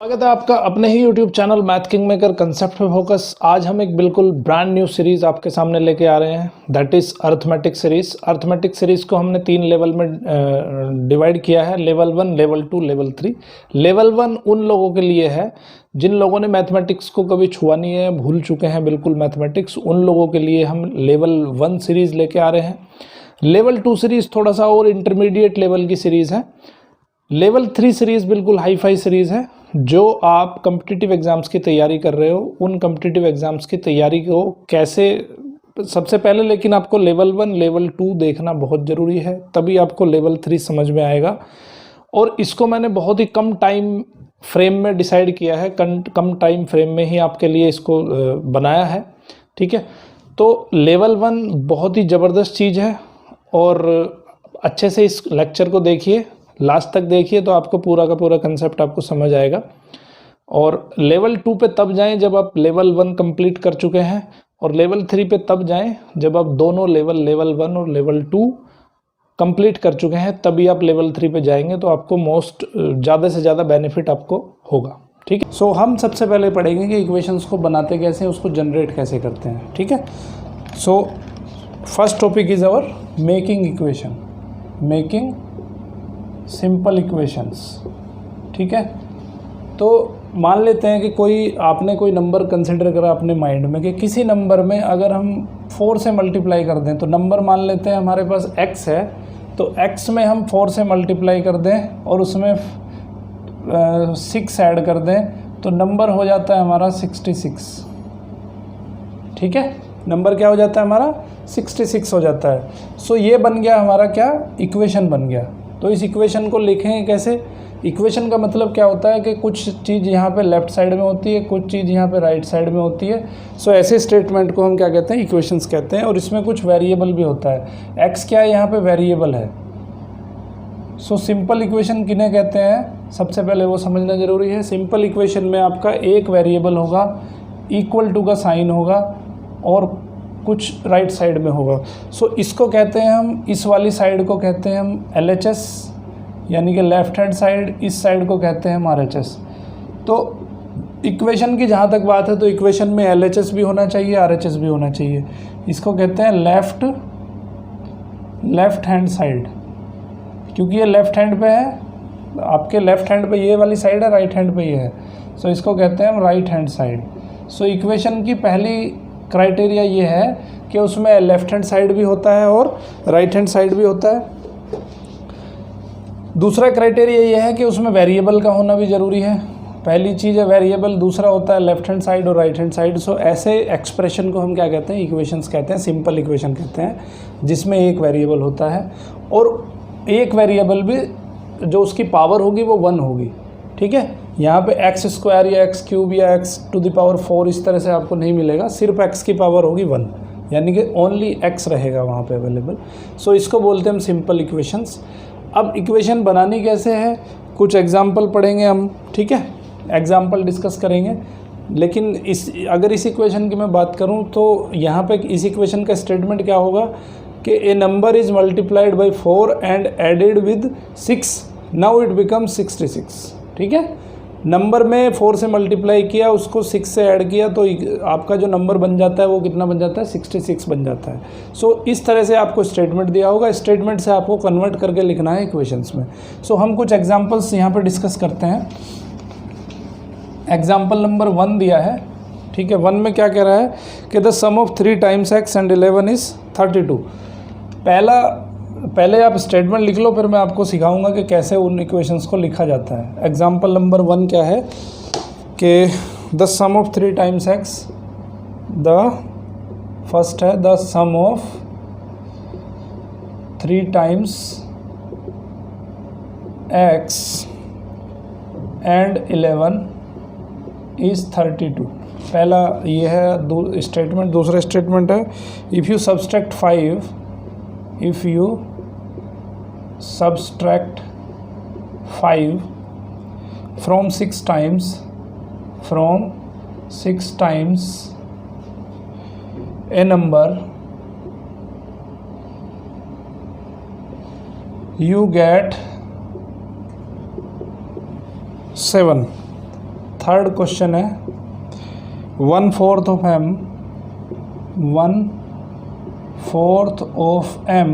स्वागत है आपका अपने ही YouTube channel math king maker concept पे फोकस। आज हम एक बिल्कुल ब्रांड न्यू सीरीज आपके सामने लेके आ रहे हैं, that is arithmetic series. Arithmetic series को हमने 3 लेवल में डिवाइड किया है, लेवल 1, लेवल 2, लेवल 3। लेवल 1 उन लोगों के लिए है जिन लोगों ने मैथमेटिक्स को कभी छुआ नहीं है, भूल चुके हैं बिल्कुल मैथमेटिक्स। उन लोगों के लिए हम लेवल 1 सीरीज लेके आ रहे हैं। लेवल 2 सीरीज थोड़ा सा और इंटरमीडिएट लेवल की सीरीज है। लेवल 3 सीरीज़ बिल्कुल हाई फाई सीरीज़ है। जो आप कम्पिटिटिव एग्ज़ाम्स की तैयारी कर रहे हो, उन कम्पिटिटिव एग्ज़ाम्स की तैयारी को कैसे, सबसे पहले लेकिन आपको लेवल 1, लेवल 2 देखना बहुत ज़रूरी है, तभी आपको लेवल 3 समझ में आएगा। और इसको मैंने बहुत ही कम टाइम फ्रेम में डिसाइड किया है, कम टाइम फ्रेम में ही आपके लिए इसको बनाया है, ठीक है। तो लेवल 1 बहुत ही ज़बरदस्त चीज़ है और अच्छे से इस लेक्चर को देखिए, लास्ट तक देखिए तो आपको पूरा का पूरा कंसेप्ट आपको समझ आएगा। और लेवल 2 पे तब जाएं जब आप लेवल 1 कंप्लीट कर चुके हैं, और लेवल 3 पे तब जाएं जब आप दोनों लेवल 1 और लेवल 2 कंप्लीट कर चुके हैं, तभी आप लेवल 3 पे जाएंगे तो आपको ज़्यादा से ज़्यादा बेनिफिट आपको होगा, ठीक है। सो हम सबसे पहले पढ़ेंगे कि इक्वेशंस को बनाते कैसे हैं, उसको जनरेट कैसे करते हैं, ठीक है। So first topic is our making equation, making simple equations, ठीक है। तो मान लेते हैं कि आपने कोई नंबर कंसिडर करा अपने माइंड में कि किसी नंबर में अगर हम 4 से मल्टीप्लाई कर दें, तो नंबर मान लेते हैं हमारे पास x है, तो x में हम 4 से मल्टीप्लाई कर दें और उसमें 6 ऐड कर दें, तो नंबर हो जाता है हमारा 66, ठीक है। नंबर क्या हो जाता है हमारा 66 हो जाता है। सो ये बन गया हमारा क्या, इक्वेशन बन गया। तो इस इक्वेशन को लिखेंगे कैसे? इक्वेशन का मतलब क्या होता है कि कुछ चीज़ यहाँ पे लेफ्ट साइड में होती है, कुछ चीज़ यहाँ पे राइट साइड में होती है। सो ऐसे स्टेटमेंट को हम क्या कहते हैं, इक्वेशंस कहते हैं। और इसमें कुछ वेरिएबल भी होता है। एक्स क्या है यहाँ पे, वेरिएबल है। सो सिंपल इक्वेशन किन्हें कहते हैं, सबसे पहले वो समझना ज़रूरी है। सिंपल इक्वेशन में आपका एक वेरिएबल होगा, इक्वल टू का साइन होगा और कुछ राइट साइड में होगा। सो इसको कहते हैं हम, इस वाली साइड को कहते हैं हम LHS, यानी कि लेफ्ट हैंड साइड, इस साइड को कहते हैं हम RHS। तो इक्वेशन की जहाँ तक बात है, तो इक्वेशन में LHS भी होना चाहिए, RHS भी होना चाहिए। इसको कहते हैं लेफ्ट हैंड साइड, क्योंकि ये लेफ्ट हैंड पे है, आपके लेफ्ट हैंड पे ये वाली साइड है, राइट हैंड पे ये है। सो इसको कहते हैं हम right hand side. So equation की पहली क्राइटेरिया ये है कि उसमें लेफ्ट हैंड साइड भी होता है और राइट हैंड साइड भी होता है। दूसरा क्राइटेरिया ये है कि उसमें वेरिएबल का होना भी ज़रूरी है। पहली चीज़ है वेरिएबल, दूसरा होता है लेफ्ट हैंड साइड और राइट हैंड साइड। सो ऐसे एक्सप्रेशन को हम क्या कहते हैं, इक्वेशंस कहते हैं, सिंपल इक्वेशन कहते हैं, जिसमें एक वेरिएबल होता है और एक वेरिएबल भी जो उसकी पावर होगी वो 1 होगी, ठीक है। यहाँ पे x² या x³ या x⁴ इस तरह से आपको नहीं मिलेगा, सिर्फ x की पावर होगी 1, यानी कि ओनली x रहेगा वहाँ पे अवेलेबल। सो इसको बोलते हैं हम सिंपल इक्वेशंस। अब इक्वेशन बनानी कैसे है, कुछ एग्जांपल पढ़ेंगे हम, ठीक है, एग्जांपल डिस्कस करेंगे। लेकिन अगर इस इक्वेशन की मैं बात करूँ तो यहाँ पे इस इक्वेशन का स्टेटमेंट क्या होगा कि a number is multiplied by 4 and added with 6, now it become 66, ठीक है। नंबर में 4 से मल्टीप्लाई किया, उसको 6 से ऐड किया, तो आपका जो नंबर बन जाता है वो कितना बन जाता है, 66 बन जाता है। सो इस तरह से आपको स्टेटमेंट दिया होगा, स्टेटमेंट से आपको कन्वर्ट करके लिखना है इक्वेशंस में। सो हम कुछ एग्जांपल्स यहाँ पे डिस्कस करते हैं। एग्जांपल नंबर 1 दिया है, ठीक है। 1 में क्या कह रहा है कि the sum of 3 times x and 11 is 32। पहले आप स्टेटमेंट लिख लो, फिर मैं आपको सिखाऊंगा कि कैसे उन इक्वेशंस को लिखा जाता है। एग्जांपल नंबर 1 क्या है कि the sum of 3 times x, the first है the sum of 3 times x and 11 is 32। पहला ये है स्टेटमेंट। दूसरा स्टेटमेंट है if you subtract 5, if you subtract 5 from 6 times a number, you get 7। Third question है 1/4 of m 1/4 of m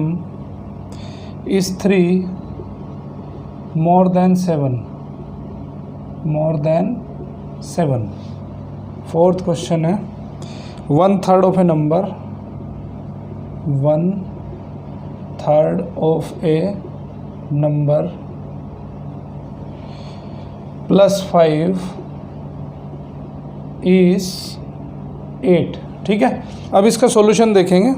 is 3 more than 7. Fourth question है 1/3 of a number 1/3 of a number +5 is 8। ठीक है, अब इसका solution देखेंगे।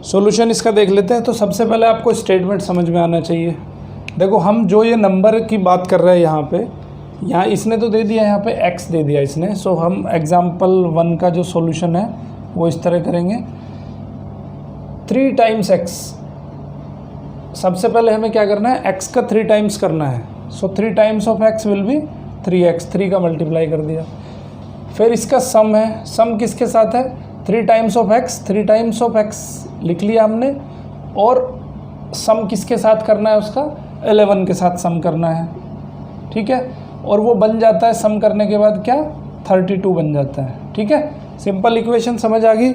Solution इसका देख लेते हैं। तो सबसे पहले आपको स्टेटमेंट समझ में आना चाहिए। देखो, हम जो ये नंबर की बात कर रहे हैं यहाँ इसने तो दे दिया, यहाँ पे x दे दिया इसने। सो हम एग्जाम्पल 1 का जो सॉल्यूशन है वो इस तरह करेंगे। 3 टाइम्स x, सबसे पहले हमें क्या करना है, x का 3 टाइम्स करना है। So 3 times of x will be 3x, 3 का मल्टीप्लाई कर दिया। फिर इसका सम है, सम किसके साथ है, 3 times of x, 3 times of x लिख लिया हमने। और सम किसके साथ करना है, उसका 11 के साथ सम करना है। ठीक है, और वो बन जाता है सम करने के बाद क्या, 32 बन जाता है। ठीक है, सिंपल इक्वेशन समझ आ गई।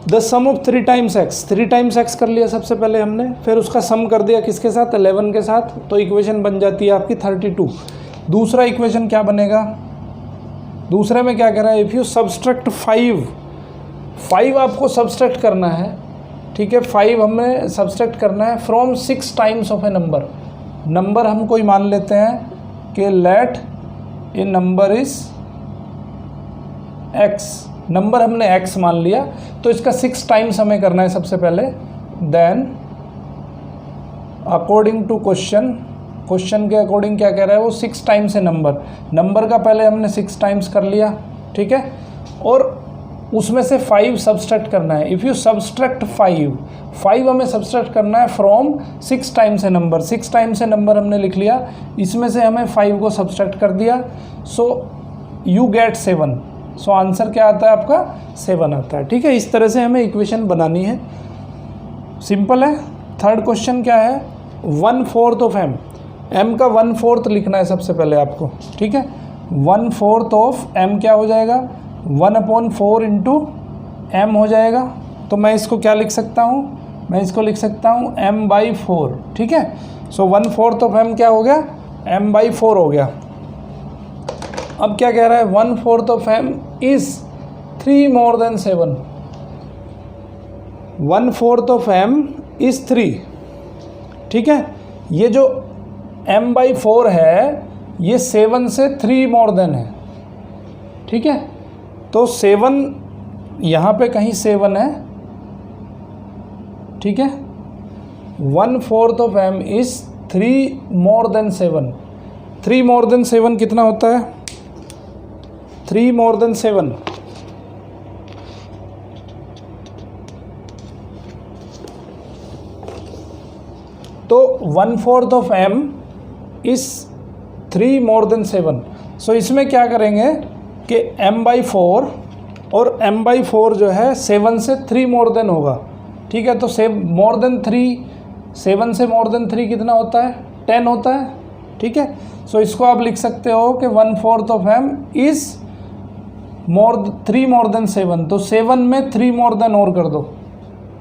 The sum of 3 times x, 3 times x कर लिया सबसे पहले हमने, फिर उसका सम कर दिया किसके साथ, 11 के साथ। तो इक्वेशन बन जाती है आपकी 32। दूसरा इक्वेशन क्या बनेगा, दूसरे में क्या कह रहा है, इफ़ यू सब्सट्रैक्ट 5 आपको सब्सट्रैक्ट करना है। ठीक है, 5 हमें सब्सट्रैक्ट करना है from 6 times of a number हम कोई मान लेते हैं कि let a number is x, number हमने x मान लिया। तो इसका 6 टाइम्स हमें करना है सबसे पहले। देन अकॉर्डिंग टू क्वेश्चन के अकॉर्डिंग क्या कह रहा है वो, 6 टाइम्स है नंबर का पहले हमने 6 टाइम्स कर लिया। ठीक है, और उसमें से 5 सब्सट्रैक्ट करना है। इफ़ यू सब्सट्रैक्ट 5 हमें सब्सट्रैक्ट करना है फ्रॉम 6 टाइम्स है नंबर। 6 टाइम्स है नंबर हमने लिख लिया, इसमें से हमें 5 को सब्सट्रैक्ट कर दिया। So you get 7। So answer क्या आता है आपका, 7 आता है। ठीक है, इस तरह से हमें इक्वेशन बनानी है, सिंपल है। थर्ड क्वेश्चन क्या है, 1/4 ऑफ m का 1/4 लिखना है सबसे पहले आपको। ठीक है, 1/4 ऑफ m क्या हो जाएगा, 1/4 इंटू m हो जाएगा। तो मैं इसको क्या लिख सकता हूँ, मैं इसको लिख सकता हूँ m/4। ठीक है, सो 1/4 ऑफ m क्या हो गया, m/4 हो गया। अब क्या कह रहा है, 1/4 of m is 3 more than 7। 1/4 of m is 3। ठीक है, ये जो m/4 है ये 7 से 3 मोर देन है। ठीक है, तो 7 यहाँ पे कहीं 7 है। ठीक है, 1/4 of m is 3 more than 7। 3 more than 7 कितना होता है, 3 मोर देन 7 तो 1/4 of m is 3 more than 7। सो इसमें क्या करेंगे कि m/4 और m/4 जो है 7 से 3 मोर देन होगा। ठीक है, तो मोर देन 3, 7 से मोर देन 3 कितना होता है, 10 होता है। ठीक है, सो इसको आप लिख सकते हो कि 1/4 of m is 3 more than 7। तो 7 में 3 मोर देन और कर दो।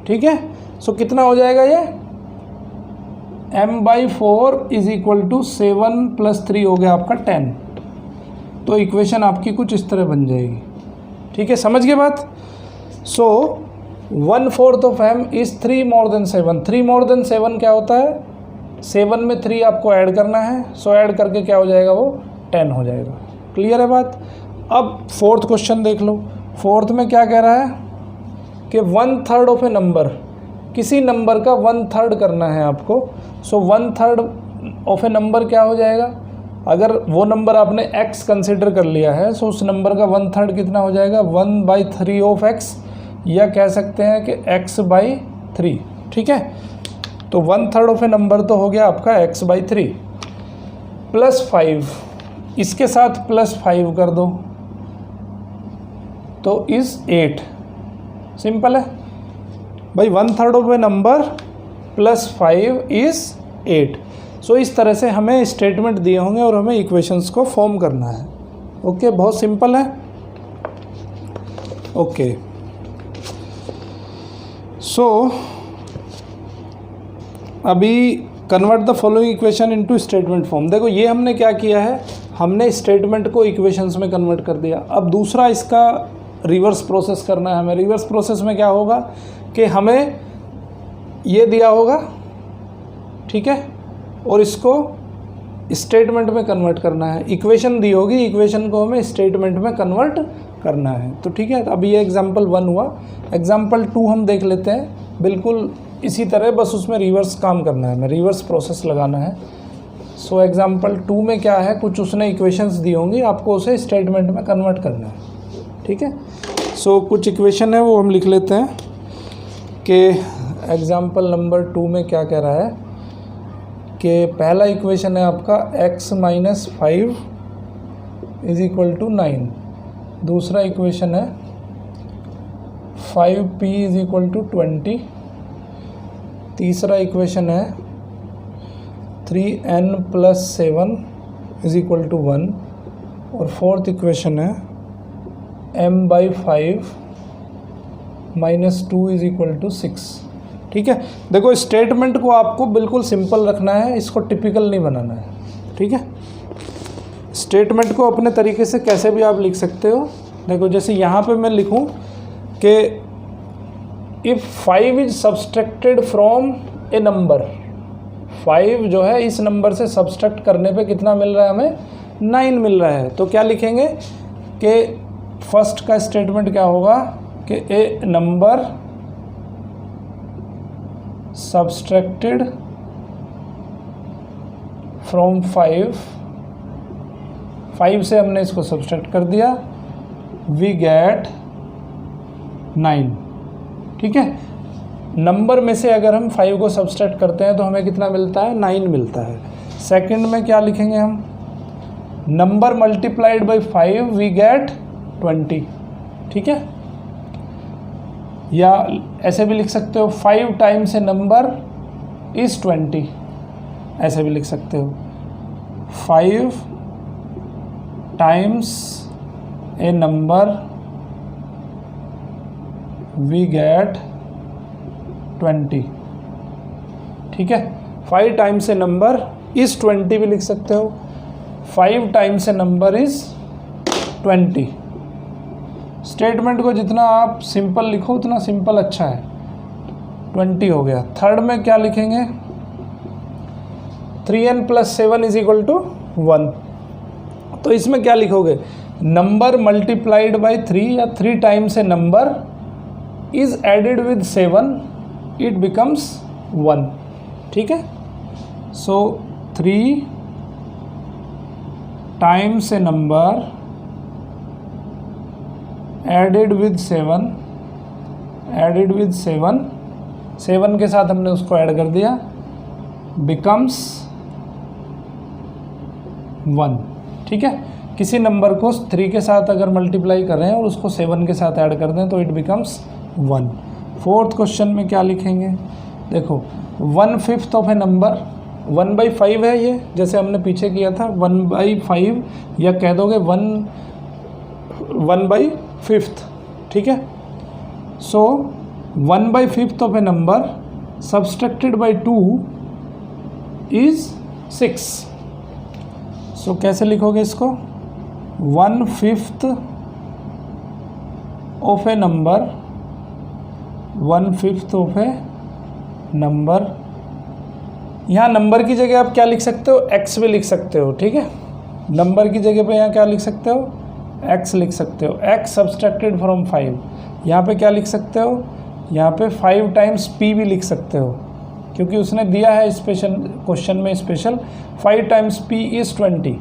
ठीक है, सो कितना हो जाएगा ये, m/4 इज इक्वल टू 7 + 3 हो गया आपका 10। तो इक्वेशन आपकी कुछ इस तरह बन जाएगी। ठीक है, समझ गए बात। सो 1/4 of m is 3 more than 7। 3 more than 7 क्या होता है, 7 में 3 आपको ऐड करना है। सो ऐड करके क्या हो जाएगा, वो 10 हो जाएगा। क्लियर है बात। अब फोर्थ क्वेश्चन देख लो। फोर्थ में क्या कह रहा है कि 1/3 ऑफ ए नंबर, किसी नंबर का 1/3 करना है आपको। सो 1/3 ऑफ ए नंबर क्या हो जाएगा, अगर वो नंबर आपने x कंसिडर कर लिया है तो उस नंबर का 1/3 कितना हो जाएगा, 1/3 ऑफ x, या कह सकते हैं कि x/3। ठीक है, तो 1/3 ऑफ ए नंबर तो हो गया आपका x/3 +5, इसके साथ +5 कर दो तो इज़ 8। सिंपल है भाई, 1/3 ऑफ ए नंबर +5 इज़ 8। सो इस तरह से हमें स्टेटमेंट दिए होंगे और हमें इक्वेशंस को फॉर्म करना है। ओके, बहुत सिंपल है। ओके, सो अभी convert the following equation into statement form. देखो ये हमने क्या किया है, हमने स्टेटमेंट को इक्वेशंस में कन्वर्ट कर दिया। अब दूसरा इसका रिवर्स प्रोसेस करना है हमें। रिवर्स प्रोसेस में क्या होगा कि हमें ये दिया होगा, ठीक है, और इसको स्टेटमेंट में कन्वर्ट करना है। इक्वेशन दी होगी, इक्वेशन को हमें स्टेटमेंट में कन्वर्ट करना है। तो ठीक है, अब ये एग्जाम्पल 1 हुआ। एग्जाम्पल 2 हम देख लेते हैं। बिल्कुल इसी तरह, बस उसमें रिवर्स काम करना है, हमें रिवर्स प्रोसेस लगाना है। सो एग्जाम्पल 2 में क्या है, कुछ उसने इक्वेशंस दी होंगी, आपको उसे स्टेटमेंट में कन्वर्ट करना है। ठीक है, सो कुछ इक्वेशन है वो हम लिख लेते हैं कि एग्जाम्पल नंबर 2 में क्या कह रहा है कि पहला इक्वेशन है आपका x - 5 = 9। दूसरा इक्वेशन है 5p = 20। तीसरा इक्वेशन है 3n + 7 = 1। और फोर्थ इक्वेशन है m/5 - 2 = 6। ठीक है, देखो स्टेटमेंट को आपको बिल्कुल सिंपल रखना है, इसको टिपिकल नहीं बनाना है। ठीक है, स्टेटमेंट को अपने तरीके से कैसे भी आप लिख सकते हो। देखो जैसे यहाँ पे मैं लिखूँ कि if 5 is subtracted from A number, 5 जो है इस नंबर से सब्सट्रैक्ट करने पे कितना मिल रहा है, हमें 9 मिल रहा है। तो क्या लिखेंगे कि फर्स्ट का स्टेटमेंट क्या होगा कि ए नंबर सब्सट्रैक्टेड फ्रॉम 5 से हमने इसको सब्सट्रैक्ट कर दिया, वी गेट 9। ठीक है, नंबर में से अगर हम 5 को सब्सट्रैक्ट करते हैं तो हमें कितना मिलता है, 9 मिलता है। सेकंड में क्या लिखेंगे हम, number multiplied by 5 we get 20। ठीक है, या ऐसे भी लिख सकते हो 5 टाइम्स ए नंबर इज़ 20, ऐसे भी लिख सकते हो 5 times a number we get 20। ठीक है, 5 टाइम्स ए नंबर इज़ 20 भी लिख सकते हो, 5 times a number is 20। Statement को जितना आप सिंपल लिखो उतना सिंपल अच्छा है। 20 हो गया। थर्ड में क्या लिखेंगे, 3n + 7 = 1। तो इसमें क्या लिखोगे, नंबर मल्टीप्लाइड बाय 3 या 3 times a number is added with 7 it becomes 1। ठीक है, so 3 times a number added with 7 के साथ हमने उसको ऐड कर दिया, बिकम्स 1। ठीक है, किसी नंबर को 3 के साथ अगर मल्टीप्लाई कर रहे हैं और उसको 7 के साथ ऐड कर दें तो इट बिकम्स 1। फोर्थ क्वेश्चन में क्या लिखेंगे, देखो 1/5 ऑफ ए नंबर, 1/5 है ये, जैसे हमने पीछे किया था 1/5, या कह दोगे 1/5। ठीक है, so 1/5 of a number subtracted by 2 is 6। So कैसे लिखोगे इसको, 1/5 of a number, 1/5 of a number. यहाँ नंबर की जगह आप क्या लिख सकते हो, x भी लिख सकते हो। ठीक है, नंबर की जगह पे यहाँ क्या लिख सकते हो, x लिख सकते हो, x सब्सट्रैक्टेड फ्रॉम 5। यहाँ पे क्या लिख सकते हो, यहाँ पे 5 टाइम्स p भी लिख सकते हो, क्योंकि उसने दिया है स्पेशल क्वेश्चन में स्पेशल 5 टाइम्स p इज़ 20।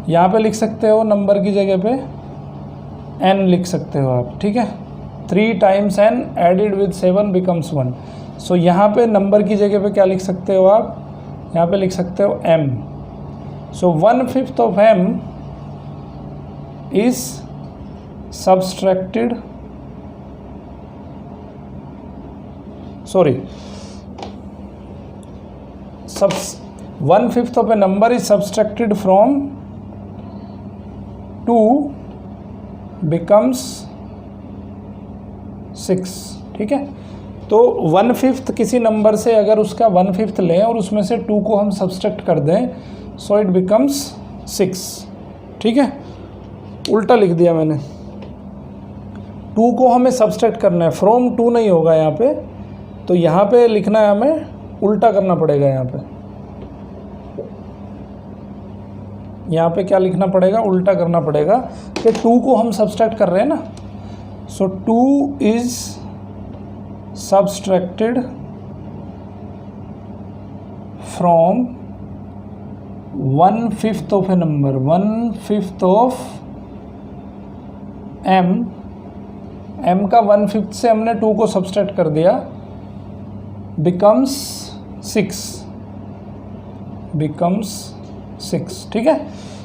यहाँ पे लिख सकते हो नंबर की जगह पे n लिख सकते हो आप। ठीक है, 3 times n added with 7 becomes 1। So यहाँ पे नंबर की जगह पे क्या लिख सकते हो आप, यहाँ पे लिख सकते हो m। So 1/5 of m is subtracted, 1/5 of a number is subtracted from 2 becomes 6। ठीक है, तो 1/5 किसी नंबर से अगर उसका 1/5 लें और उसमें से 2 को हम सब्सट्रैक्ट कर दें, सो इट बिकम्स 6। ठीक है, उल्टा लिख दिया मैंने। 2 को हमें सब्सट्रैक्ट करना है, फ्रॉम 2 नहीं होगा यहाँ पे, तो यहाँ पे लिखना है हमें, उल्टा करना पड़ेगा। यहाँ पे क्या लिखना पड़ेगा, उल्टा करना पड़ेगा कि 2 को हम सब्सट्रैक्ट कर रहे हैं ना, सो 2 is subtracted from 1/5 of a number, 1/5 of m का 1/5 से हमने 2 को सब्सट्रैक्ट कर दिया, बिकम्स 6। ठीक है,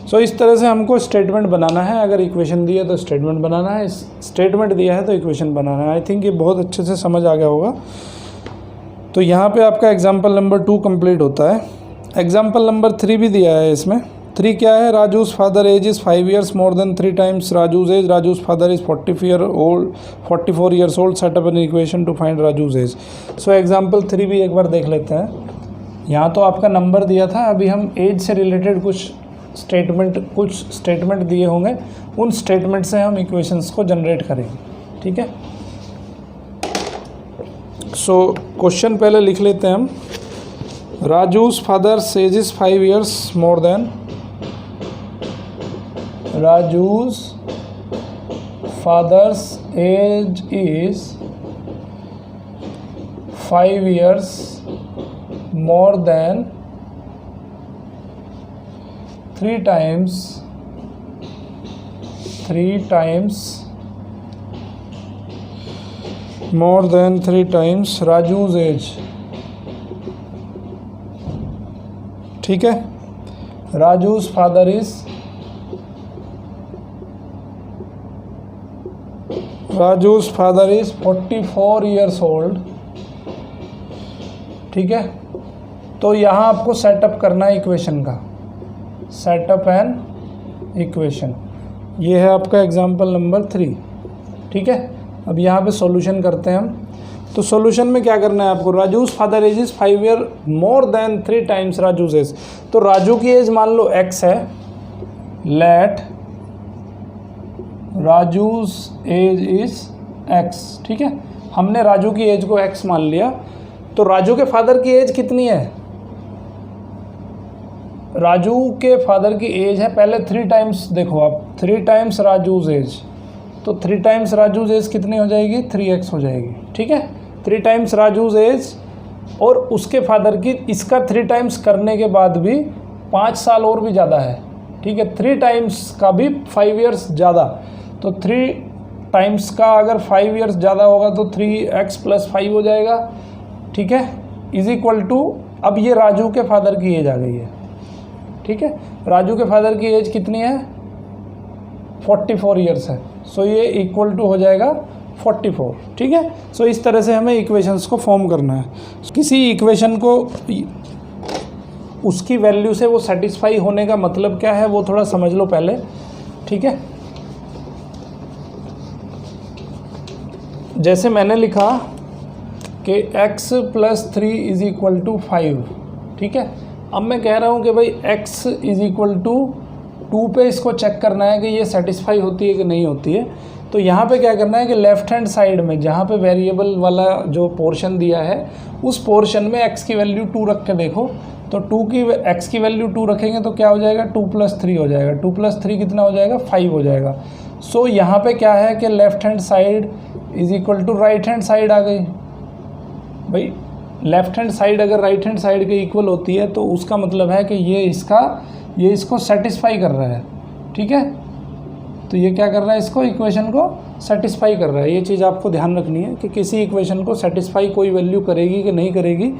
सो इस तरह से हमको स्टेटमेंट बनाना है। अगर इक्वेशन दी है तो स्टेटमेंट बनाना है, स्टेटमेंट दिया है तो इक्वेशन बनाना है। आई थिंक ये बहुत अच्छे से समझ आ गया होगा। तो यहाँ पे आपका एग्जाम्पल नंबर 2 कंप्लीट होता है। एग्जाम्पल नंबर 3 भी दिया है इसमें। 3 क्या है, Raju's father age is 5 years more than 3 times Raju's age, Raju's father is 44 years old, set up an equation to find Raju's age. So example 3 भी एक बार देख लेते हैं। यहाँ तो आपका नंबर दिया था, अभी हम एज से रिलेटेड कुछ स्टेटमेंट दिए होंगे, उन स्टेटमेंट से हम इक्वेशंस को जनरेट करेंगे। ठीक है, सो क्वेश्चन पहले लिख लेते हैं हम। Raju's father's age is 5 years more then, Raju's father's age is 5 years more than 3 times more than 3 times Raju's age. ठीक है, Raju's father is 44 years old। ठीक है, तो यहाँ आपको सेटअप करना है इक्वेशन का, सेटअप एन इक्वेशन। ये है आपका एग्जाम्पल नंबर 3। ठीक है, अब यहाँ पे सॉल्यूशन करते हैं हम। तो सॉल्यूशन में क्या करना है आपको, Raju's father age is 5 years more than 3 times Raju's age. तो राजू की एज मान लो x है, let Raju's age is x। ठीक है, हमने राजू की एज को x मान लिया। तो राजू के फादर की एज कितनी है, राजू के फादर की एज है पहले 3 times, देखो आप 3 times राजूज एज, तो 3 times राजूज एज कितनी हो जाएगी, 3x हो जाएगी। ठीक है, 3 times राजूज एज और उसके फादर की, इसका 3 times करने के बाद भी 5 साल और भी ज़्यादा है। ठीक है, 3 times का भी 5 years ज़्यादा, तो 3 times का अगर 5 years ज़्यादा होगा तो 3x + 5 हो जाएगा। ठीक है, इज इक्वल टू, अब ये राजू के फादर की एज आ गई है। ठीक है, राजू के फादर की एज कितनी है, 44 years है, सो ये इक्वल टू हो जाएगा 44। ठीक है, सो इस तरह से हमें इक्वेशंस को फॉर्म करना है। किसी इक्वेशन को उसकी वैल्यू से वो सेटिस्फाई होने का मतलब क्या है वो थोड़ा समझ लो पहले। ठीक है, जैसे मैंने लिखा कि x + 3 = 5। ठीक है, अब मैं कह रहा हूँ कि भाई x = 2 पे इसको चेक करना है कि ये सेटिस्फाई होती है कि नहीं होती है। तो यहाँ पे क्या करना है कि लेफ़्ट हैंड साइड में जहाँ पे वेरिएबल वाला जो पोर्शन दिया है उस पोर्शन में x की वैल्यू 2 रख के देखो। तो x की वैल्यू 2 रखेंगे तो क्या हो जाएगा, 2 + 3 हो जाएगा। 2 + 3 कितना हो जाएगा, 5 हो जाएगा। सो यहाँ पे क्या है कि left hand side = right hand side आ गई। भाई लेफ़्ट हैंड साइड अगर राइट हैंड साइड के इक्वल होती है तो उसका मतलब है कि ये इसको सेटिस्फाई कर रहा है। ठीक है, तो ये क्या कर रहा है, इसको इक्वेशन को सेटिस्फाई कर रहा है। ये चीज़ आपको ध्यान रखनी है कि किसी इक्वेशन को सेटिस्फाई कोई वैल्यू करेगी कि नहीं करेगी,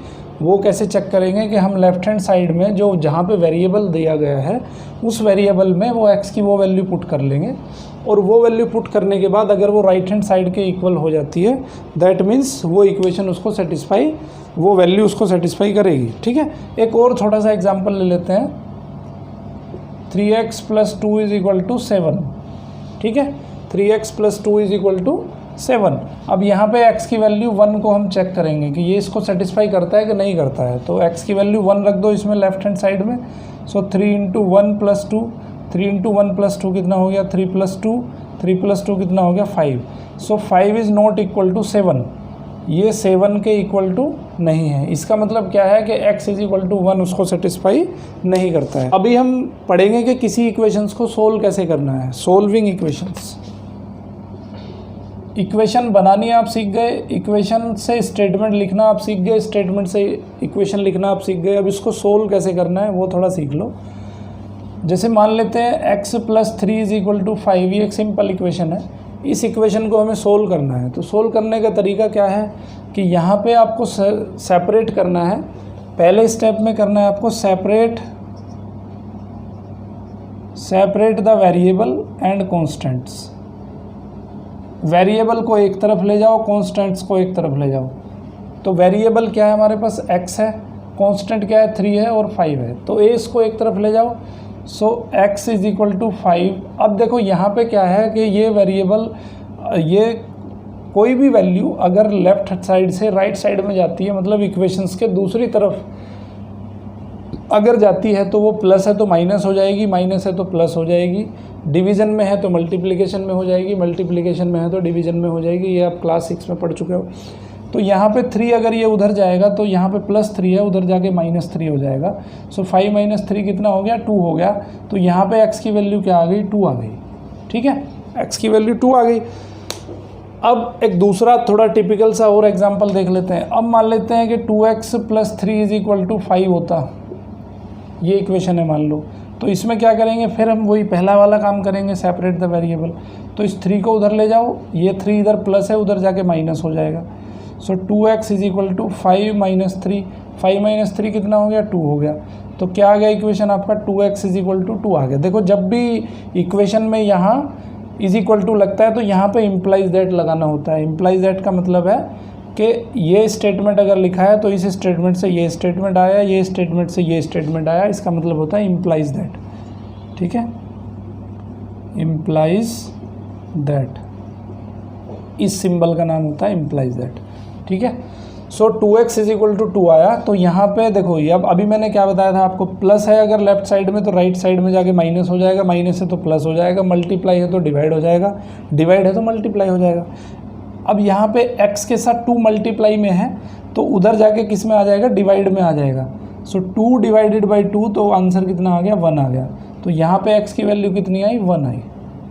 वो कैसे चेक करेंगे कि हम लेफ्ट हैंड साइड में जो जहाँ पे वेरिएबल दिया गया है उस वेरिएबल में वो x की वो वैल्यू पुट कर लेंगे, और वो वैल्यू पुट करने के बाद अगर वो राइट हैंड साइड के इक्वल हो जाती है, दैट मीन्स वो इक्वेशन उसको सेटिस्फाई, वो वैल्यू उसको सेटिस्फाई करेगी। ठीक है, एक और छोटा सा एग्जाम्पल ले लेते हैं। 3x + 2 = 7। ठीक है, 3x + 2 = 7। अब यहाँ पे x की वैल्यू 1 को हम चेक करेंगे कि ये इसको सेटिस्फाई करता है कि नहीं करता है। तो x की वैल्यू 1 रख दो इसमें लेफ्ट हैंड साइड में। सो 3 × 1 + 2, 3 × 1 + 2 कितना हो गया, 3 + 2, 3 + 2 कितना हो गया, 5। सो 5 इज़ नॉट इक्वल टू 7, ये 7 के इक्वल टू नहीं है। इसका मतलब क्या है कि x = 1 उसको सेटिस्फाई नहीं करता है। अभी हम पढ़ेंगे कि किसी इक्वेशंस को सोल्व कैसे करना है, सोल्विंग इक्वेशंस। इक्वेशन बनानी आप सीख गए, इक्वेशन से स्टेटमेंट लिखना आप सीख गए, स्टेटमेंट से इक्वेशन लिखना आप सीख गए। अब इसको सोल्व कैसे करना है वो थोड़ा सीख लो। जैसे मान लेते हैं x + 3 = 5, ये एक सिंपल इक्वेशन है। इस इक्वेशन को हमें सोल्व करना है। तो सोल्व करने का तरीका क्या है कि यहाँ पे आपको सेपरेट करना है। पहले स्टेप में करना है आपको separate the variable and constants. Variable को एक तरफ ले जाओ, कॉन्स्टेंट्स को एक तरफ ले जाओ। तो वेरिएबल क्या है हमारे पास, x है, कांस्टेंट क्या है, 3 है और 5 है। तो a इसको एक तरफ ले जाओ। सो x = 5। अब देखो यहाँ पे क्या है कि ये वेरिएबल, ये कोई भी वैल्यू अगर लेफ्ट साइड से राइट साइड में जाती है, मतलब इक्वेशंस के दूसरी तरफ अगर जाती है, तो वो प्लस है तो माइनस हो जाएगी, माइनस है तो प्लस हो जाएगी, डिवीज़न में है तो मल्टीप्लिकेशन में हो जाएगी, मल्टीप्लिकेशन में है तो डिवीज़न में हो जाएगी। ये आप क्लास 6 में पढ़ चुके हो। तो यहाँ पे 3 अगर ये उधर जाएगा तो यहाँ पे +3 है, उधर जाके -3 हो जाएगा। सो 5 - 3 कितना हो गया, 2 हो गया। तो यहाँ पे x की वैल्यू क्या आ गई, 2 आ गई। ठीक है, x की वैल्यू 2 आ गई। अब एक दूसरा थोड़ा टिपिकल सा और एग्जांपल देख लेते हैं। अब मान लेते हैं कि 2x + 3 = 5 होता, ये इक्वेशन है मान लो। तो इसमें क्या करेंगे, फिर हम वही पहला वाला काम करेंगे, सेपरेट द वेरिएबल। तो इस 3 को उधर ले जाओ, ये 3 इधर प्लस है, उधर जाके माइनस हो जाएगा। सो 2x = 5 - 3, 5 - 3 कितना हो गया, 2 हो गया। तो क्या आ गया इक्वेशन आपका, 2x = 2 आ गया। देखो जब भी इक्वेशन में यहाँ = लगता है तो यहाँ पे इम्प्लाइज दैट लगाना होता है। इम्प्लाइज दैट का मतलब है कि ये स्टेटमेंट अगर लिखा है तो इस स्टेटमेंट से ये स्टेटमेंट आया, ये स्टेटमेंट से ये स्टेटमेंट आया, इसका मतलब होता है इम्प्लाइज दैट। ठीक है, इम्प्लाइज दैट, इस सिंबल का नाम होता है इम्प्लाइज दैट। ठीक है, सो 2x = 2 आया। तो यहाँ पे देखो, ये अब अभी मैंने क्या बताया था आपको, प्लस है अगर लेफ्ट साइड में तो राइट साइड में जाके माइनस हो जाएगा, माइनस है तो प्लस हो जाएगा, मल्टीप्लाई है तो डिवाइड हो जाएगा, डिवाइड है तो मल्टीप्लाई हो जाएगा। अब यहाँ पे x के साथ 2 मल्टीप्लाई में है तो उधर जाके किस में आ जाएगा, डिवाइड में आ जाएगा। सो 2 / 2, तो आंसर कितना आ गया, 1 आ गया। तो यहाँ पे x की वैल्यू कितनी आई, 1 आई।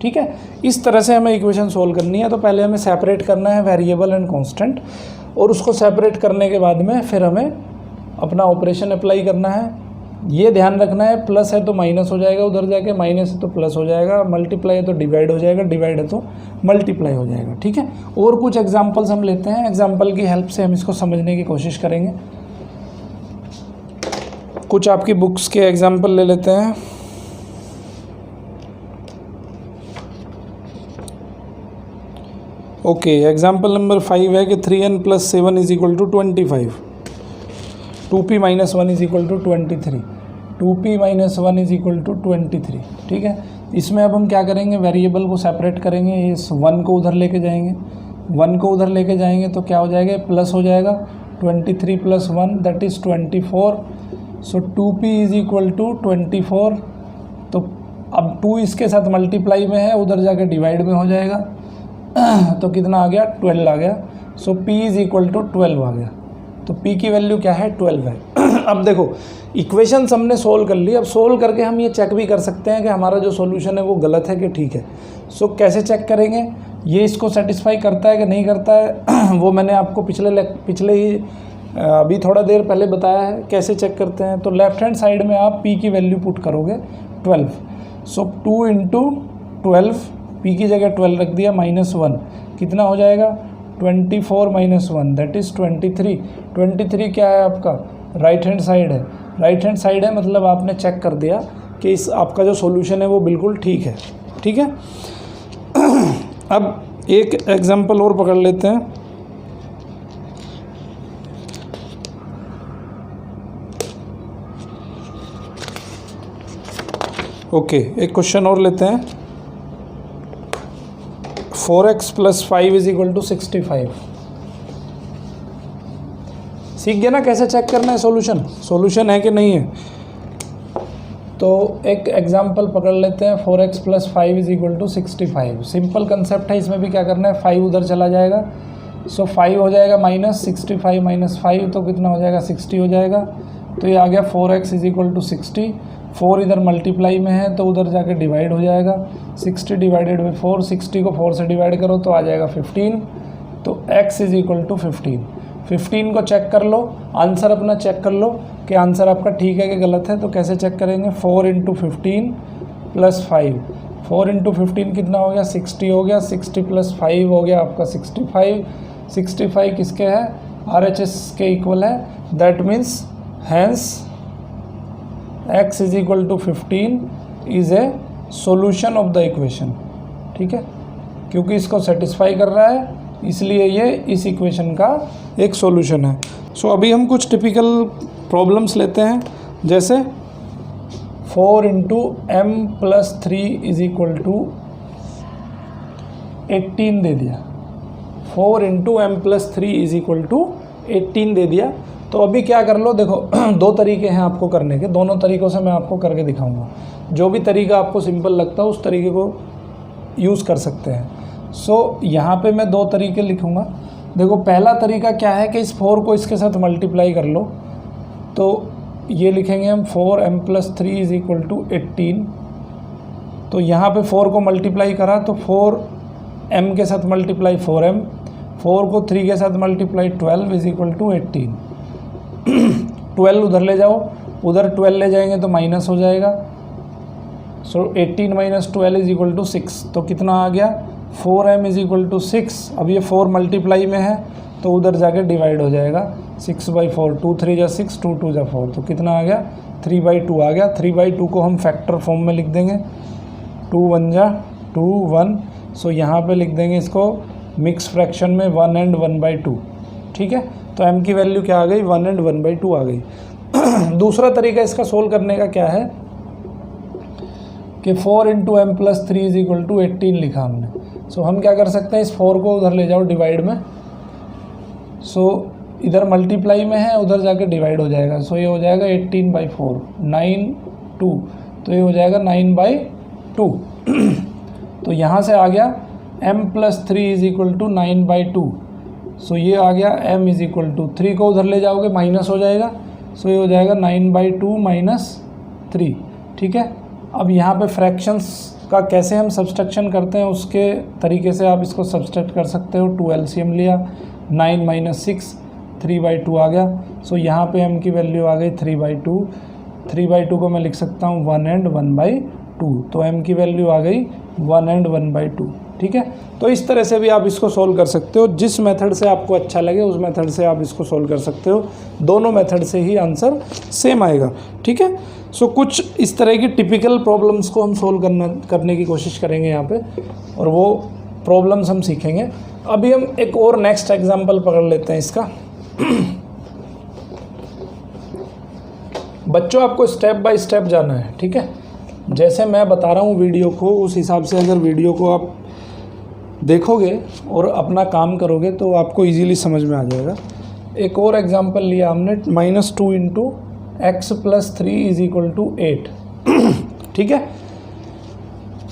ठीक है, इस तरह से हमें इक्वेशन सोल्व करनी है। तो पहले हमें सेपरेट करना है वेरिएबल एंड कांस्टेंट, और उसको सेपरेट करने के बाद में फिर हमें अपना ऑपरेशन अप्लाई करना है। ये ध्यान रखना है, प्लस है तो माइनस हो जाएगा, उधर जाके माइनस है तो प्लस हो जाएगा, मल्टीप्लाई है तो डिवाइड हो जाएगा, डिवाइड है तो मल्टीप्लाई हो जाएगा। ठीक है, और कुछ एग्जांपल्स हम लेते हैं, एग्जांपल की हेल्प से हम इसको समझने की कोशिश करेंगे। कुछ आपकी बुक्स के एग्जांपल ले लेते हैं। ओके, एग्जांपल नंबर 5 है कि 3n + 7 = 25, 2p - 1 = 23, 2p - 1 = 23। ठीक है, इसमें अब हम क्या करेंगे, वेरिएबल को सेपरेट करेंगे। इस 1 को उधर लेके जाएंगे, 1 को उधर लेके जाएंगे तो क्या हो जाएगा, प्लस हो जाएगा। 23 + 1 दैट इज़ 24। So 2p = 24। तो अब 2 इसके साथ मल्टीप्लाई में है, उधर जाके डिवाइड में हो जाएगा। तो कितना आ गया, 12 आ गया। सो p = 12 आ गया। तो p की वैल्यू क्या है, 12 है। अब देखो इक्वेशन हमने सोल्व कर ली। अब सोल्व करके हम ये चेक भी कर सकते हैं कि हमारा जो सॉल्यूशन है वो गलत है कि ठीक है। सो कैसे चेक करेंगे, ये इसको सेटिस्फाई करता है कि नहीं करता है वो मैंने आपको पिछले ही अभी थोड़ा देर पहले बताया है कैसे चेक करते हैं। तो लेफ्ट हैंड साइड में आप p की वैल्यू पुट करोगे 12। सो 2 × 12 p की जगह 12 रख दिया, -1 कितना हो जाएगा 24 - 1 दैट इज़ 23। 23 क्या है आपका राइट हैंड साइड है, राइट हैंड साइड है मतलब आपने चेक कर दिया कि इस आपका जो सॉल्यूशन है वो बिल्कुल ठीक है। ठीक है, अब एक एग्जांपल और पकड़ लेते हैं। ओके, एक क्वेश्चन और लेते हैं। 4x + 5 = 65। सीख गया ना कैसे चेक करना है सॉल्यूशन है कि नहीं है। तो एक एग्जांपल पकड़ लेते हैं। 4x + 5 = 65। सिंपल कंसेप्ट है, इसमें भी क्या करना है 5 उधर चला जाएगा, सो 5 हो जाएगा -65 - 5 तो कितना हो जाएगा 60 हो जाएगा। तो ये आ गया 4x = 60। 4 इधर मल्टीप्लाई में है तो उधर जाके डिवाइड हो जाएगा, 60 / 4, 60 को 4 से डिवाइड करो तो आ जाएगा 15। तो x = 15। 15 को चेक कर लो, आंसर अपना चेक कर लो कि आंसर आपका ठीक है कि गलत है। तो कैसे चेक करेंगे 4 × 15 + 5, 4 × 15 कितना हो गया 60 हो गया, 60 + 5 हो गया आपका 65। 65 किसके है RHS के इक्वल है, that means hence x = 15 is a solution of the equation. ठीक है, क्योंकि इसको सेटिस्फाई कर रहा है इसलिए ये इस इक्वेशन का एक सॉल्यूशन है। सो अभी हम कुछ टिपिकल प्रॉब्लम्स लेते हैं, जैसे 4 × m + 3 = 18 दे दिया। 4 × m + 3 = 18 दे दिया। तो अभी क्या कर लो, देखो दो तरीके हैं आपको करने के, दोनों तरीक़ों से मैं आपको करके दिखाऊंगा। जो भी तरीका आपको सिंपल लगता है उस तरीके को यूज़ कर सकते हैं। सो यहाँ पे मैं दो तरीके लिखूँगा। देखो पहला तरीका क्या है कि इस 4 को इसके साथ मल्टीप्लाई कर लो, तो ये लिखेंगे हम 4m + 3 = 18। तो यहाँ पे 4 को मल्टीप्लाई करा तो 4m के साथ मल्टीप्लाई 4m, 4 को 3 के साथ मल्टीप्लाई 12 = 18। 12 उधर ले जाओ, उधर 12 ले जाएंगे तो माइनस हो जाएगा। सो 18 - 12 = 6। तो कितना आ गया 4m = 6। अब ये 4 मल्टीप्लाई में है तो उधर जाके डिवाइड हो जाएगा, 6/4, 2 3 = 6, 2 2 = 4। तो कितना आ गया 3/2 आ गया। 3/2 को हम फैक्टर फॉर्म में लिख देंगे, 2 1 = 2 1। सो यहाँ पे लिख देंगे इसको मिक्स फ्रैक्शन में 1 and 1/2। ठीक है, तो m की वैल्यू क्या आ गई 1 and 1/2 आ गई। दूसरा तरीका इसका सोल्व करने का क्या है कि 4 × m + 3 = 18 लिखा हमने। सो हम क्या कर सकते हैं, इस 4 को उधर ले जाओ डिवाइड में। सो इधर मल्टीप्लाई में है, उधर जाके डिवाइड हो जाएगा। सो ये हो जाएगा 18/4, 9 2। तो ये हो जाएगा 9/2। तो यहाँ से आ गया m + 3 = 9/2। सो ये आ गया m = 3 को उधर ले जाओगे माइनस हो जाएगा। सो ये हो जाएगा 9/2 - 3। ठीक है, अब यहाँ पे फ्रैक्शंस का कैसे हम सब्सट्रैक्शन करते हैं उसके तरीके से आप इसको सब्सट्रैक्ट कर सकते हो। 2 LCM लिया, 9 - 6, 3/2 आ गया। सो यहाँ पे m की वैल्यू आ गई 3/2। 3/2 को मैं लिख सकता हूँ 1 and 1/2। तो m की वैल्यू आ गई 1 and 1/2। ठीक है, तो इस तरह से भी आप इसको सोल्व कर सकते हो। जिस मेथड से आपको अच्छा लगे उस मेथड से आप इसको सोल्व कर सकते हो। दोनों मेथड से ही आंसर सेम आएगा। ठीक है, सो कुछ इस तरह की टिपिकल प्रॉब्लम्स को हम सोल्व करने की कोशिश करेंगे यहाँ पे, और वो प्रॉब्लम्स हम सीखेंगे। अभी हम एक और नेक्स्ट एग्जांपल पकड़ लेते हैं इसका। बच्चों आपको स्टेप बाय स्टेप जाना है। ठीक है, जैसे मैं बता रहा हूँ वीडियो को उस हिसाब से अगर वीडियो को आप देखोगे और अपना काम करोगे तो आपको इजीली समझ में आ जाएगा। एक और एग्जांपल लिया हमने, -2 × x + 3 = 8। ठीक है,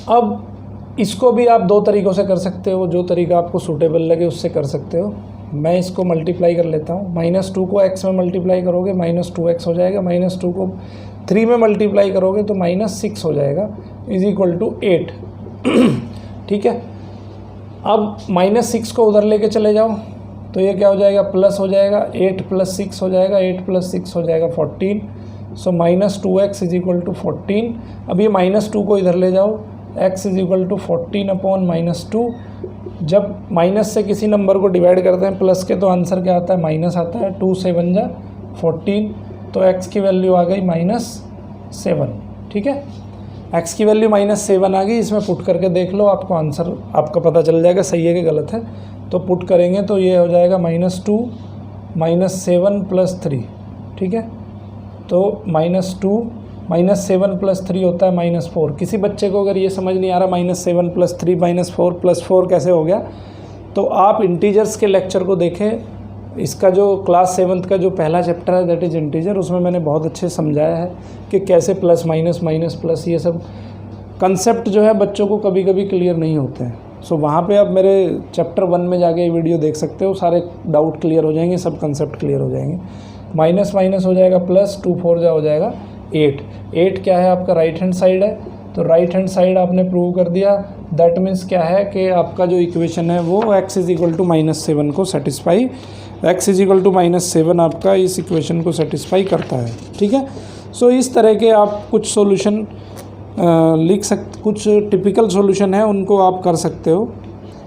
अब इसको भी आप दो तरीक़ों से कर सकते हो, जो तरीका आपको सूटेबल लगे उससे कर सकते हो। मैं इसको मल्टीप्लाई कर लेता हूँ। -2 को x में मल्टीप्लाई करोगे -2x हो जाएगा, -2 को 3 में मल्टीप्लाई करोगे तो -6 हो जाएगा, = 8। ठीक है, अब -6 को उधर लेके चले जाओ तो ये क्या हो जाएगा प्लस हो जाएगा, 8 + 6 हो जाएगा, 8 + 6 हो जाएगा 14। सो -2x = 14। अब ये -2 को इधर ले जाओ, x is equal to 14 upon -2। जब माइनस से किसी नंबर को डिवाइड करते हैं प्लस के तो आंसर क्या आता है, माइनस आता है। 2 से 1 जा 14, तो x की वैल्यू आ गई -7। ठीक है, x की वैल्यू -7 आ गई। इसमें पुट करके देख लो, आपको आंसर आपका पता चल जाएगा सही है कि गलत है। तो पुट करेंगे तो ये हो जाएगा -2 -7 + 3। ठीक है, तो -2 -7 + 3 होता है -4। किसी बच्चे को अगर ये समझ नहीं आ रहा -7 + 3 -4 + 4 कैसे हो गया, तो आप इंटीजर्स के लेक्चर को देखें। इसका जो क्लास 7th का जो पहला चैप्टर है दैट इज़ इंटीजर, उसमें मैंने बहुत अच्छे समझाया है कि कैसे प्लस माइनस माइनस प्लस ये सब कंसेप्ट जो है बच्चों को कभी कभी क्लियर नहीं होते हैं। सो वहाँ पे आप मेरे चैप्टर 1 में जाके ये वीडियो देख सकते हो, सारे डाउट क्लियर हो जाएंगे, सब कंसेप्ट क्लियर हो जाएंगे। माइनस माइनस हो जाएगा प्लस, 2 4 जा हो जाएगा 8। 8 क्या है आपका राइट हैंड साइड है, तो राइट हैंड साइड आपने प्रूव कर दिया। दैट मीन्स क्या है कि आपका जो इक्वेशन है वो x इज इक्वल टू -7 को satisfy, x is equal to -7 आपका इस इक्वेशन को सेटिस्फाई करता है। ठीक है, सो इस तरह के आप कुछ सॉल्यूशन लिख सकते, कुछ टिपिकल सॉल्यूशन है उनको आप कर सकते हो।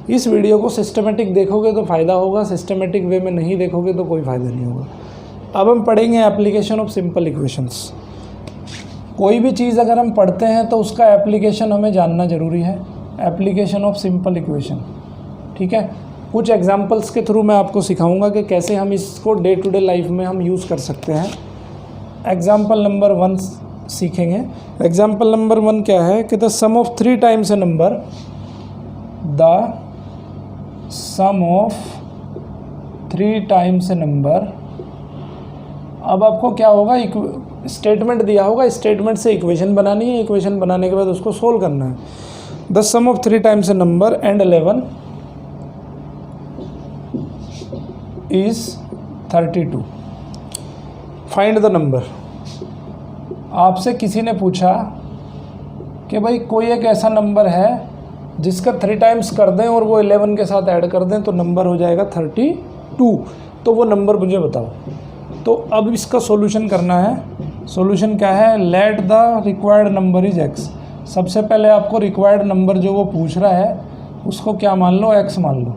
इस वीडियो को सिस्टमेटिक देखोगे तो फ़ायदा होगा, सिस्टमेटिक वे में नहीं देखोगे तो कोई फ़ायदा नहीं होगा। अब हम पढ़ेंगे एप्लीकेशन ऑफ सिंपल इक्वेशंस। कोई भी चीज़ अगर हम पढ़ते हैं तो उसका एप्लीकेशन हमें जानना ज़रूरी है, एप्लीकेशन ऑफ सिंपल इक्वेशन। ठीक है, कुछ एग्जांपल्स के थ्रू मैं आपको सिखाऊंगा कि कैसे हम इसको डे टू डे लाइफ में हम यूज़ कर सकते हैं। एग्जांपल नंबर 1 सीखेंगे। एग्जांपल नंबर 1 क्या है कि the sum of 3 times a number, the sum of 3 times a number. अब आपको क्या होगा, स्टेटमेंट दिया होगा, स्टेटमेंट से इक्वेशन बनानी है, इक्वेशन बनाने के बाद उसको सोल्व करना है। The sum of 3 times a number and 11 is 32। Find the number. आपसे किसी ने पूछा कि भाई कोई एक ऐसा नंबर है जिसका 3 टाइम्स कर दें और वो 11 के साथ ऐड कर दें तो नंबर हो जाएगा 32, तो वो नंबर मुझे बताओ। तो अब इसका सॉल्यूशन करना है। सॉल्यूशन क्या है, late the required number is x। सबसे पहले आपको रिक्वायर्ड नंबर जो वो पूछ रहा है उसको क्या मान लो, x मान लो।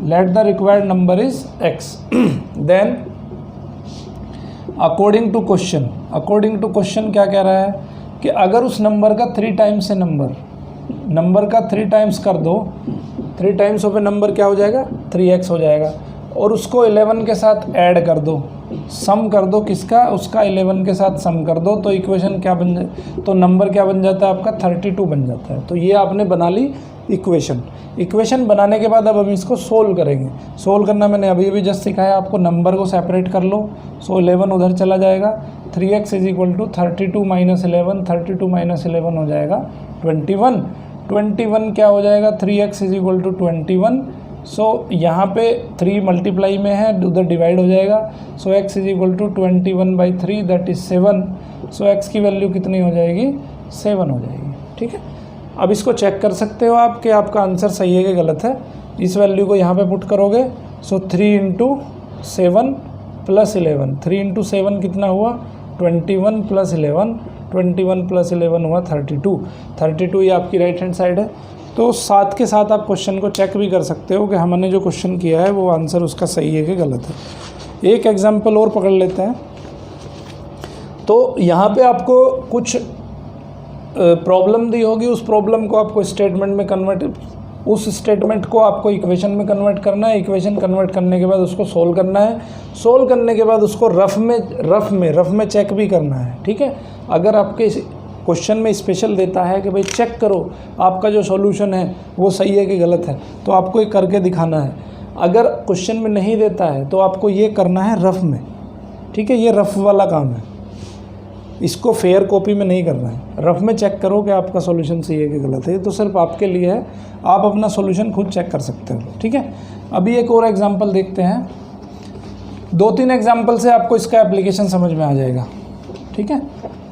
Let the required number is x। Then according to question, according to question क्या कह रहा है कि अगर उस नंबर का 3 टाइम्स है, नंबर का 3 टाइम्स कर दो, 3 टाइम्स ऑफ ए नंबर क्या हो जाएगा, 3x हो जाएगा, और उसको 11 के साथ ऐड कर दो, सम कर दो किसका, उसका 11 के साथ सम कर दो, तो इक्वेशन क्या बन जाए, तो नंबर क्या बन जाता है आपका 32 बन जाता है। तो ये आपने बना ली इक्वेशन। इक्वेशन बनाने के बाद अब हम इसको सोल्व करेंगे। सोल्व करना मैंने अभी अभी जस्ट सिखाया आपको, नंबर को सेपरेट कर लो। सो 11 उधर चला जाएगा, 3x इज इक्वल टू 32 - 11, 32 - 11 हो जाएगा 21। 21 क्या हो जाएगा, 3x इज इक्वल टू 21। सो यहाँ पे 3 मल्टीप्लाई में है, उधर डिवाइड हो जाएगा। So x is equal to 21/3 that is 7। So x की वैल्यू कितनी हो जाएगी, 7 हो जाएगी। ठीक है, अब इसको चेक कर सकते हो आप कि आपका आंसर सही है कि गलत है। इस वैल्यू को यहाँ पे पुट करोगे, सो 3 × 7 + 11, 3 × 7 कितना हुआ, 21 + 11, 21 + 11 हुआ 32। 32 ये आपकी राइट हैंड साइड है। तो साथ के साथ आप क्वेश्चन को चेक भी कर सकते हो कि हमने जो क्वेश्चन किया है वो आंसर उसका सही है कि गलत है। एक एग्जांपल और पकड़ लेते हैं। तो यहाँ पे आपको कुछ प्रॉब्लम दी होगी, उस प्रॉब्लम को आपको स्टेटमेंट में कन्वर्ट, उस स्टेटमेंट को आपको इक्वेशन में कन्वर्ट करना है। इक्वेशन कन्वर्ट करने के बाद उसको सोल्व करना है। सोल्व करने के बाद उसको रफ में चेक भी करना है। ठीक है, अगर आपके क्वेश्चन में स्पेशल देता है कि भाई चेक करो आपका जो सॉल्यूशन है वो सही है कि गलत है, तो आपको ये करके दिखाना है। अगर क्वेश्चन में नहीं देता है तो आपको ये करना है रफ में। ठीक है, ये रफ वाला काम है, इसको फेयर कॉपी में नहीं करना है। रफ में चेक करो कि आपका सॉल्यूशन सही है कि गलत है। तो सिर्फ आपके लिए है, आप अपना सॉल्यूशन खुद चेक कर सकते हो। ठीक है, अभी एक और एग्जांपल देखते हैं। 2-3 एग्जांपल से आपको इसका एप्लीकेशन समझ में आ जाएगा। ठीक है,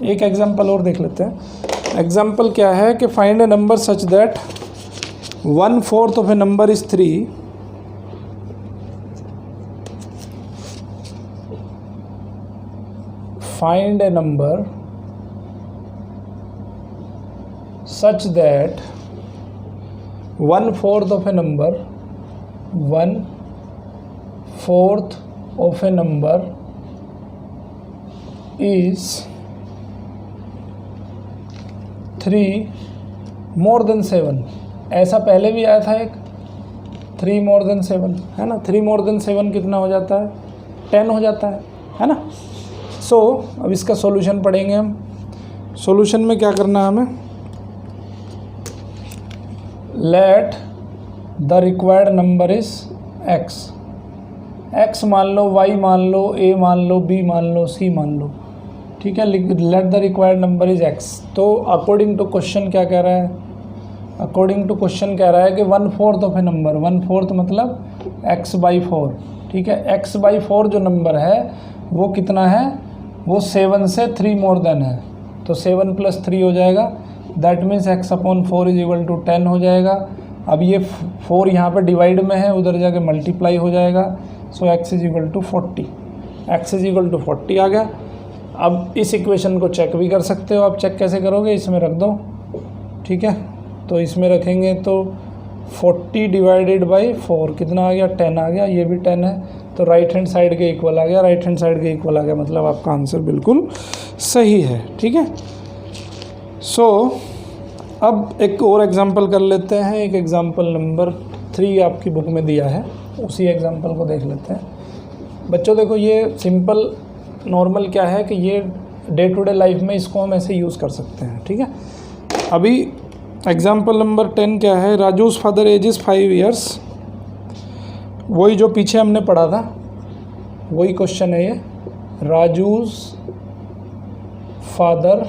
एक एग्जांपल और देख लेते हैं। एग्जांपल क्या है कि find A number such that 1/4 of a number is 3 find a number such that 1/4 of a number, 1/4 of a number is 3 more than 7। ऐसा पहले भी आया था एक 3 more than 7, है ना। 3 more than 7 कितना हो जाता है, 10 हो जाता है ना। सो अब इसका सॉल्यूशन पढ़ेंगे हम। सॉल्यूशन में क्या करना है हमें, late the required number is x। x मान लो, y मान लो, a मान लो, b मान लो, c मान लो, ठीक है। Late the required number is x। तो अकॉर्डिंग टू क्वेश्चन क्या कह रहा है, अकॉर्डिंग टू क्वेश्चन कह रहा है कि 1/4 ऑफ ए नंबर, 1/4 मतलब x/4, ठीक है। x/4 जो नंबर है वो कितना है, वो 7 से 3 मोर देन है, तो 7 + 3 हो जाएगा। दैट मीन्स x/4 = 10 हो जाएगा। अब ये 4 यहाँ पे डिवाइड में है, उधर जाके मल्टीप्लाई हो जाएगा। सो x = 40, x = 40 आ गया। अब इस इक्वेशन को चेक भी कर सकते हो आप। चेक कैसे करोगे, इसमें रख दो, ठीक है। तो इसमें रखेंगे तो 40 / 4 कितना आ गया, 10 आ गया। ये भी 10 है, तो राइट हैंड साइड के इक्वल आ गया, राइट हैंड साइड के इक्वल आ गया, मतलब आपका आंसर बिल्कुल सही है, ठीक है। सो अब एक और एग्जांपल कर लेते हैं। एक एग्जांपल नंबर 3 आपकी बुक में दिया है, उसी एग्जांपल को देख लेते हैं। बच्चों देखो, ये सिंपल नॉर्मल क्या है कि ये डे टू डे लाइफ में इसको हम ऐसे यूज़ कर सकते हैं, ठीक है। अभी एग्जांपल नंबर 10 क्या है, Raju's father age is 5 years। वही जो पीछे हमने पढ़ा था, वही क्वेश्चन है ये। Raju's father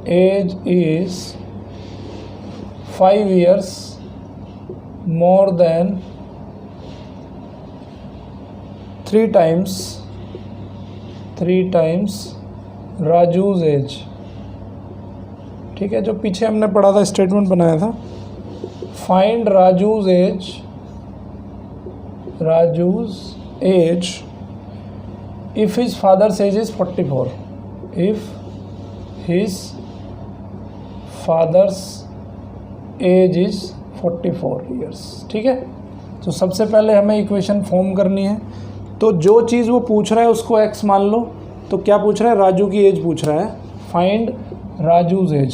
age is 5 years more than 3 times Raju's age, ठीक है। जो पीछे हमने पढ़ा था, स्टेटमेंट बनाया था, find Raju's age if his father's age is 44, if his father's age is 44 years, ठीक है। तो सबसे पहले हमें इक्वेशन फॉर्म करनी है। तो जो चीज़ वो पूछ रहा है उसको x मान लो। तो क्या पूछ रहा है, राजू की एज पूछ रहा है, find Raju's age.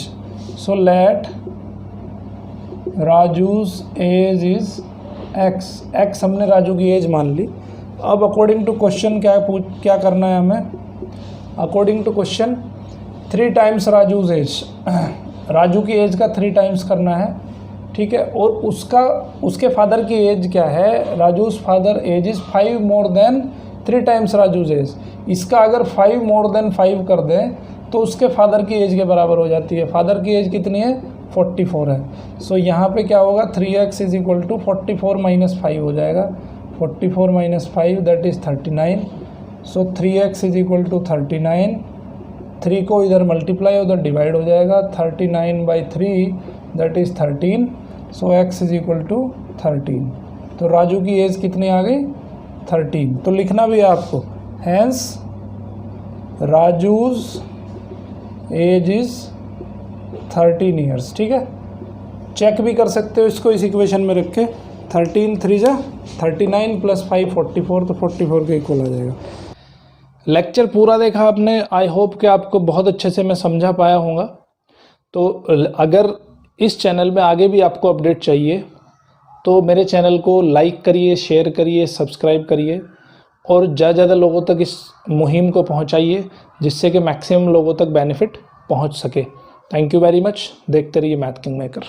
So let Raju's age is x हमने राजू की एज मान ली। अब अकॉर्डिंग टू क्वेश्चन क्या करना है हमें, according to question 3 times Raju's age, Raju की एज का 3 times करना है, ठीक है। और उसके फादर की एज क्या है, Raju's father age is 5 more than 3 times Raju's age. इसका अगर 5 more than 5 कर दें तो उसके फादर की एज के बराबर हो जाती है। फादर की एज कितनी है, 44 है। सो यहाँ पे क्या होगा, 3x = 44 - 5 हो जाएगा। 44 - 5 दैट इज़ 39। So 3x = 39। 3 को इधर मल्टीप्लाई उधर डिवाइड हो जाएगा। 39/3 दैट इज़ 13। So x = 13। तो राजू की एज कितनी आ गई, 13। तो लिखना भी है आपको, हैंस राजू's एज इज़ 13 years, ठीक है। चेक भी कर सकते हो इसको इस इक्वेशन में रख के। 13 3 जा 39 + 5 44, तो 44 के इक्वल आ जाएगा। लेक्चर पूरा देखा आपने, आई होप कि आपको बहुत अच्छे से मैं समझा पाया होगा। तो अगर इस चैनल में आगे भी आपको अपडेट चाहिए तो मेरे चैनल को लाइक करिए, शेयर करिए, सब्सक्राइब करिए और ज़्यादा ज़्यादा लोगों तक इस मुहिम को पहुंचाइए, जिससे कि मैक्सिमम लोगों तक बेनिफिट पहुंच सके। Thank you very much. देखते रहिए मैथ किंग मेकर।